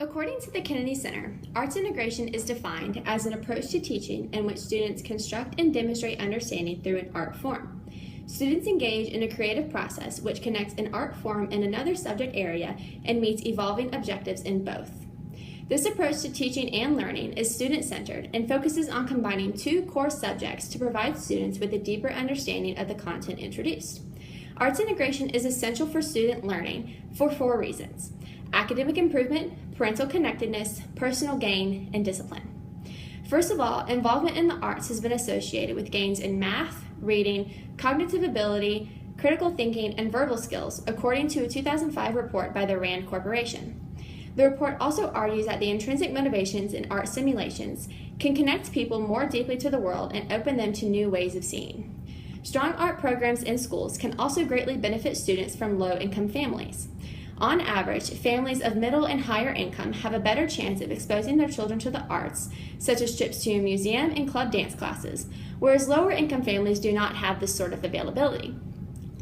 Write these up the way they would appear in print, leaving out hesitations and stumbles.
According to the Kennedy Center, arts integration is defined as an approach to teaching in which students construct and demonstrate understanding through an art form. Students engage in a creative process which connects an art form in another subject area and meets evolving objectives in both. This approach to teaching and learning is student-centered and focuses on combining two core subjects to provide students with a deeper understanding of the content introduced. Arts integration is essential for student learning for 4 reasons: academic improvement, parental connectedness, personal gain, and discipline. First of all, involvement in the arts has been associated with gains in math, reading, cognitive ability, critical thinking, and verbal skills, according to a 2005 report by the RAND Corporation. The report also argues that the intrinsic motivations in art simulations can connect people more deeply to the world and open them to new ways of seeing. Strong art programs in schools can also greatly benefit students from low-income families. On average, families of middle and higher income have a better chance of exposing their children to the arts, such as trips to a museum and club dance classes, whereas lower-income families do not have this sort of availability.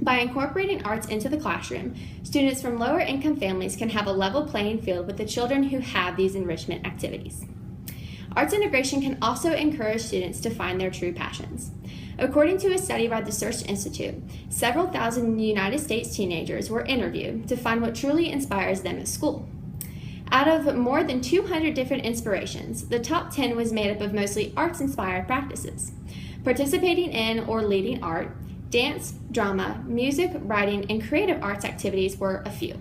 By incorporating arts into the classroom, students from lower-income families can have a level playing field with the children who have these enrichment activities. Arts integration can also encourage students to find their true passions. According to a study by the Search Institute, several thousand United States teenagers were interviewed to find what truly inspires them at school. Out of more than 200 different inspirations, the top 10 was made up of mostly arts-inspired practices. Participating in or leading art, dance, drama, music, writing, and creative arts activities were a few.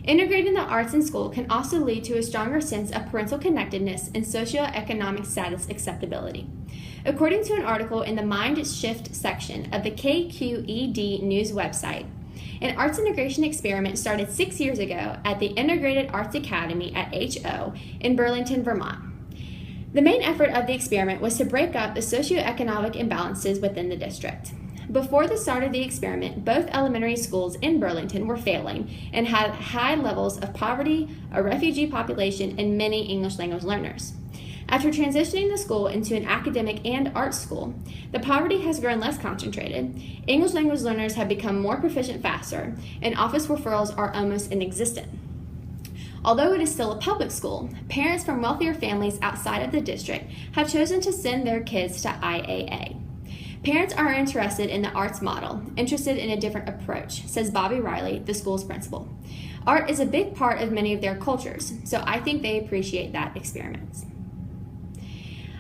Integrating the arts in school can also lead to a stronger sense of parental connectedness and socioeconomic status acceptability. According to an article in the Mind Shift section of the KQED News website, an arts integration experiment started 6 years ago at the Integrated Arts Academy at HO in Burlington, Vermont. The main effort of the experiment was to break up the socioeconomic imbalances within the district. Before the start of the experiment, both elementary schools in Burlington were failing and had high levels of poverty, a refugee population, and many English language learners. After transitioning the school into an academic and arts school, the poverty has grown less concentrated, English language learners have become more proficient faster, and office referrals are almost inexistent. Although it is still a public school, parents from wealthier families outside of the district have chosen to send their kids to IAA. Parents are interested in the arts model, interested in a different approach, says Bobby Riley, the school's principal. Art is a big part of many of their cultures, so I think they appreciate that experience.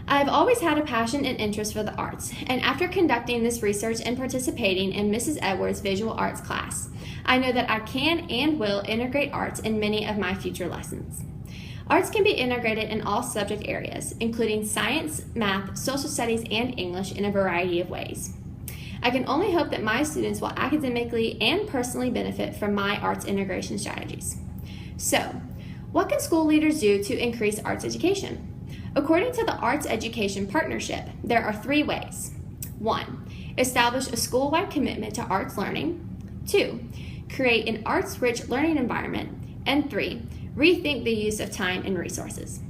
I've always had a passion and interest for the arts, and after conducting this research and participating in Mrs. Edwards' visual arts class, I know that I can and will integrate arts in many of my future lessons. Arts can be integrated in all subject areas, including science, math, social studies, and English in a variety of ways. I can only hope that my students will academically and personally benefit from my arts integration strategies. So, what can school leaders do to increase arts education? According to the Arts Education Partnership, there are 3 ways. 1. Establish a school-wide commitment to arts learning. 2. Create an arts-rich learning environment. And 3. Rethink the use of time and resources.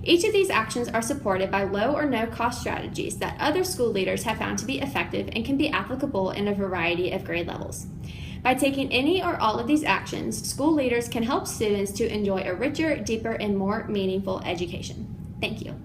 Each of these actions are supported by low or no cost strategies that other school leaders have found to be effective and can be applicable in a variety of grade levels. By taking any or all of these actions, school leaders can help students to enjoy a richer, deeper, and more meaningful education. Thank you.